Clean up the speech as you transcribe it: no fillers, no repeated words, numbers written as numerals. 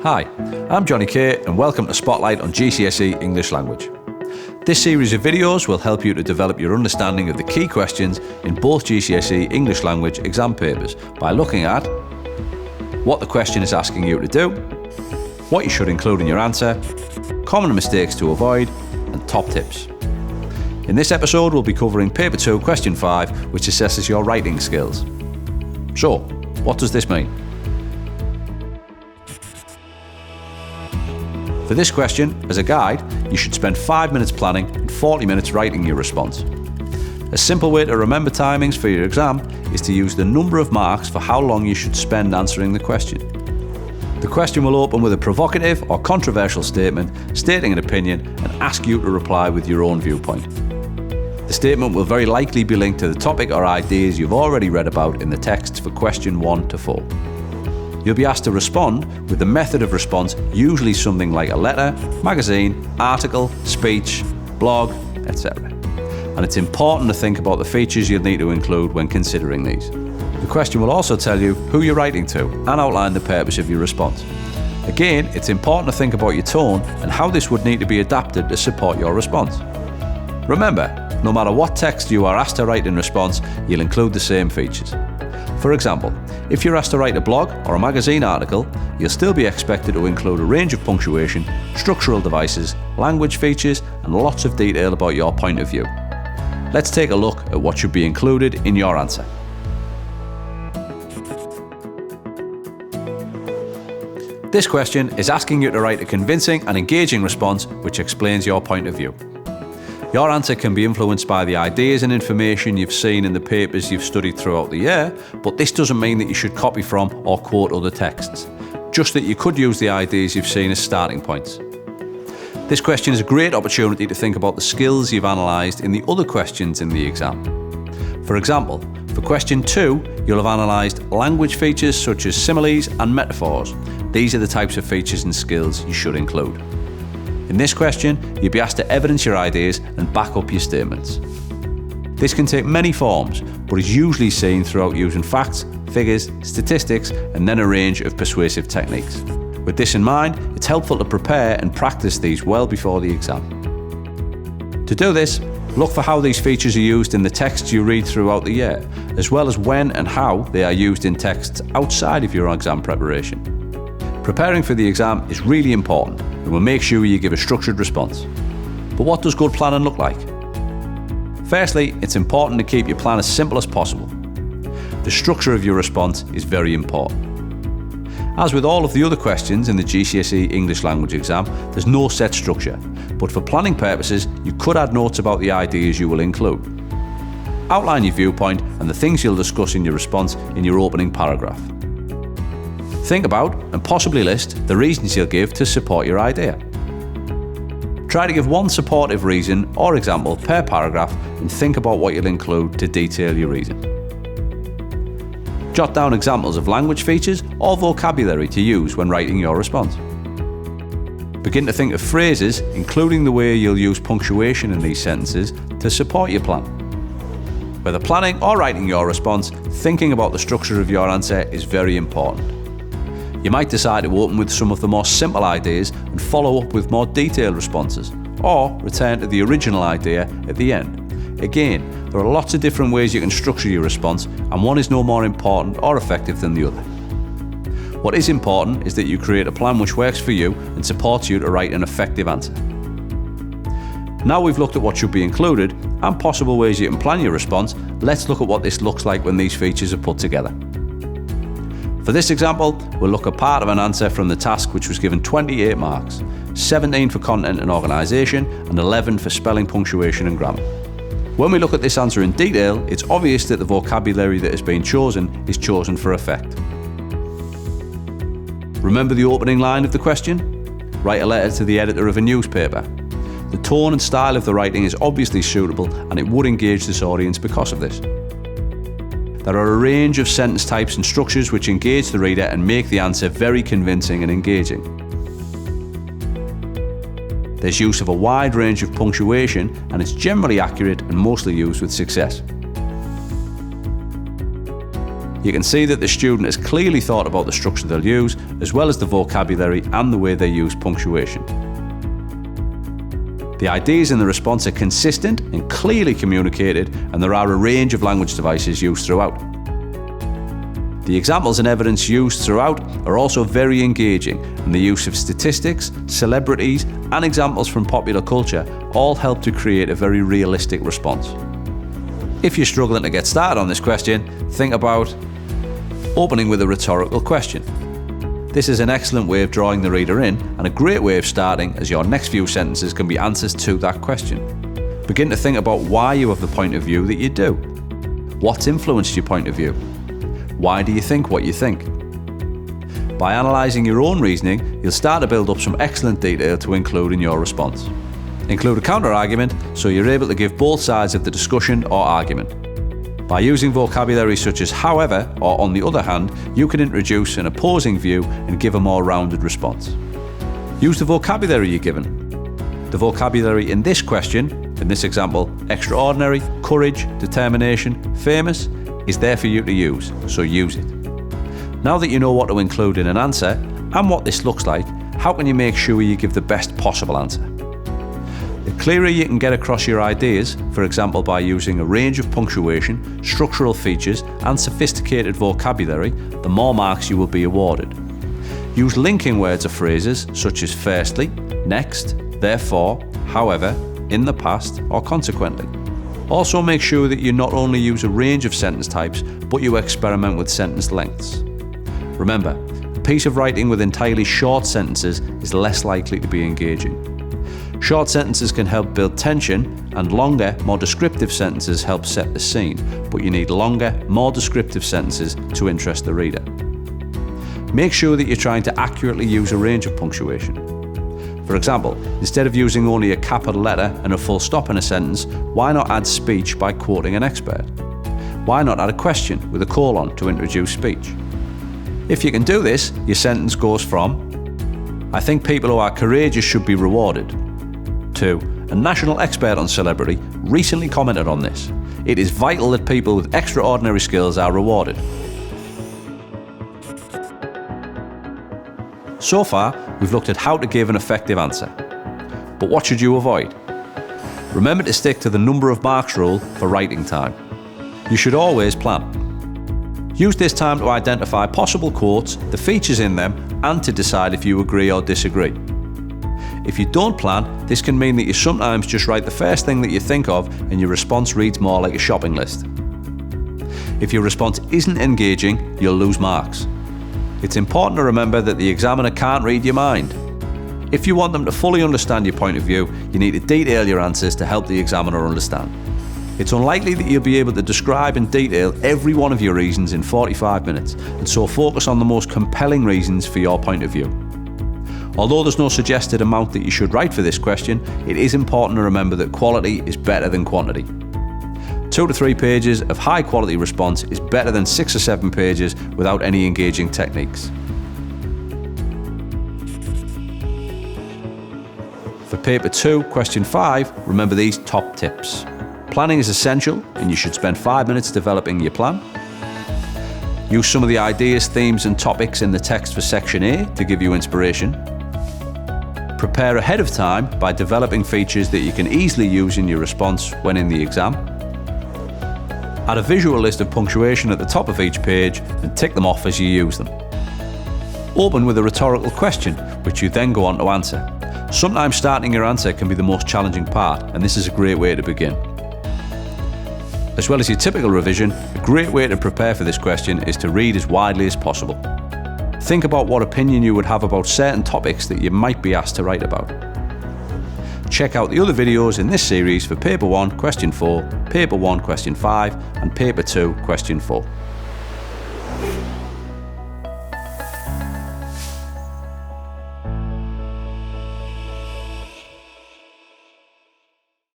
Hi, I'm Johnny Kay and welcome to Spotlight on GCSE English Language. This series of videos will help you to develop your understanding of the key questions in both GCSE English Language exam papers by looking at what the question is asking you to do, what you should include in your answer, common mistakes to avoid, and top tips. In this episode, we'll be covering Paper 2, Question 5, which assesses your writing skills. So, what does this mean? For this question, as a guide, you should spend 5 minutes planning and 40 minutes writing your response. A simple way to remember timings for your exam is to use the number of marks for how long you should spend answering the question. The question will open with a provocative or controversial statement stating an opinion and ask you to reply with your own viewpoint. The statement will very likely be linked to the topic or ideas you've already read about in the texts for question 1 to 4. You'll be asked to respond with the method of response, usually something like a letter, magazine, article, speech, blog, etc. And it's important to think about the features you'll need to include when considering these. The question will also tell you who you're writing to and outline the purpose of your response. Again, it's important to think about your tone and how this would need to be adapted to support your response. Remember, no matter what text you are asked to write in response, you'll include the same features. For example, if you're asked to write a blog or a magazine article, you'll still be expected to include a range of punctuation, structural devices, language features, and lots of detail about your point of view. Let's take a look at what should be included in your answer. This question is asking you to write a convincing and engaging response which explains your point of view. Your answer can be influenced by the ideas and information you've seen in the papers you've studied throughout the year, but this doesn't mean that you should copy from or quote other texts, just that you could use the ideas you've seen as starting points. This question is a great opportunity to think about the skills you've analysed in the other questions in the exam. For example, for question 2, you'll have analysed language features such as similes and metaphors. These are the types of features and skills you should include. In this question, you'll be asked to evidence your ideas and back up your statements. This can take many forms, but is usually seen throughout using facts, figures, statistics, and then a range of persuasive techniques. With this in mind, it's helpful to prepare and practice these well before the exam. To do this, look for how these features are used in the texts you read throughout the year, as well as when and how they are used in texts outside of your exam preparation. Preparing for the exam is really important and will make sure you give a structured response. But what does good planning look like? Firstly, it's important to keep your plan as simple as possible. The structure of your response is very important. As with all of the other questions in the GCSE English Language exam, there's no set structure, but for planning purposes, you could add notes about the ideas you will include. Outline your viewpoint and the things you'll discuss in your response in your opening paragraph. Think about and possibly list the reasons you'll give to support your idea. Try to give one supportive reason or example per paragraph and think about what you'll include to detail your reason. Jot down examples of language features or vocabulary to use when writing your response. Begin to think of phrases, including the way you'll use punctuation in these sentences, to support your plan. Whether planning or writing your response, thinking about the structure of your answer is very important. You might decide to open with some of the more simple ideas and follow up with more detailed responses, or return to the original idea at the end. Again, there are lots of different ways you can structure your response, and one is no more important or effective than the other. What is important is that you create a plan which works for you and supports you to write an effective answer. Now we've looked at what should be included and possible ways you can plan your response, let's look at what this looks like when these features are put together. For this example, we'll look at part of an answer from the task which was given 28 marks, 17 for content and organisation, and 11 for spelling, punctuation and grammar. When we look at this answer in detail, it's obvious that the vocabulary that has been chosen is chosen for effect. Remember the opening line of the question? Write a letter to the editor of a newspaper. The tone and style of the writing is obviously suitable and it would engage this audience because of this. There are a range of sentence types and structures which engage the reader and make the answer very convincing and engaging. There's use of a wide range of punctuation and it's generally accurate and mostly used with success. you can see that the student has clearly thought about the structure they'll use, as well as the vocabulary and the way they use punctuation. The ideas in the response are consistent and clearly communicated, and there are a range of language devices used throughout. The examples and evidence used throughout are also very engaging, and the use of statistics, celebrities, and examples from popular culture all help to create a very realistic response. If you're struggling to get started on this question, think about opening with a rhetorical question. This is an excellent way of drawing the reader in, and a great way of starting, as your next few sentences can be answers to that question. Begin to think about why you have the point of view that you do. What's influenced your point of view? Why do you think what you think? By analysing your own reasoning, you'll start to build up some excellent detail to include in your response. Include a counter-argument so you're able to give both sides of the discussion or argument. By using vocabulary such as however or on the other hand, you can introduce an opposing view and give a more rounded response. Use the vocabulary you're given. The vocabulary in this question, in this example, extraordinary, courage, determination, famous, is there for you to use, so use it. Now that you know what to include in an answer and what this looks like, how can you make sure you give the best possible answer? The clearer you can get across your ideas, for example by using a range of punctuation, structural features and sophisticated vocabulary, the more marks you will be awarded. Use linking words or phrases such as firstly, next, therefore, however, in the past or consequently. Also make sure that you not only use a range of sentence types, but you experiment with sentence lengths. Remember, a piece of writing with entirely short sentences is less likely to be engaging. Short sentences can help build tension, and longer, more descriptive sentences help set the scene, but you need longer, more descriptive sentences to interest the reader. Make sure that you're trying to accurately use a range of punctuation. For example, instead of using only a capital letter and a full stop in a sentence, why not add speech by quoting an expert? Why not add a question with a colon to introduce speech? If you can do this, your sentence goes from, I think people who are courageous should be rewarded, to, a national expert on celebrity recently commented on this. It is vital that people with extraordinary skills are rewarded. So far, we've looked at how to give an effective answer. But what should you avoid? Remember to stick to the number of marks rule for writing time. You should always plan. Use this time to identify possible quotes, the features in them, and to decide if you agree or disagree. If you don't plan, this can mean that you sometimes just write the first thing that you think of and your response reads more like a shopping list. If your response isn't engaging, you'll lose marks. It's important to remember that the examiner can't read your mind. If you want them to fully understand your point of view, you need to detail your answers to help the examiner understand. It's unlikely that you'll be able to describe in detail every one of your reasons in 45 minutes, and so focus on the most compelling reasons for your point of view. Although there's no suggested amount that you should write for this question, it is important to remember that quality is better than quantity. 2 to 3 pages of high quality response is better than 6 or 7 pages without any engaging techniques. For paper 2, question 5, remember these top tips. Planning is essential, and you should spend 5 minutes developing your plan. Use some of the ideas, themes and topics in the text for section A to give you inspiration. Prepare ahead of time by developing features that you can easily use in your response when in the exam. Add a visual list of punctuation at the top of each page and tick them off as you use them. Open with a rhetorical question, which you then go on to answer. Sometimes starting your answer can be the most challenging part, and this is a great way to begin. As well as your typical revision, a great way to prepare for this question is to read as widely as possible. Think about what opinion you would have about certain topics that you might be asked to write about. Check out the other videos in this series for Paper 1, Question 4, Paper 1, Question 5 and Paper 2, Question 4.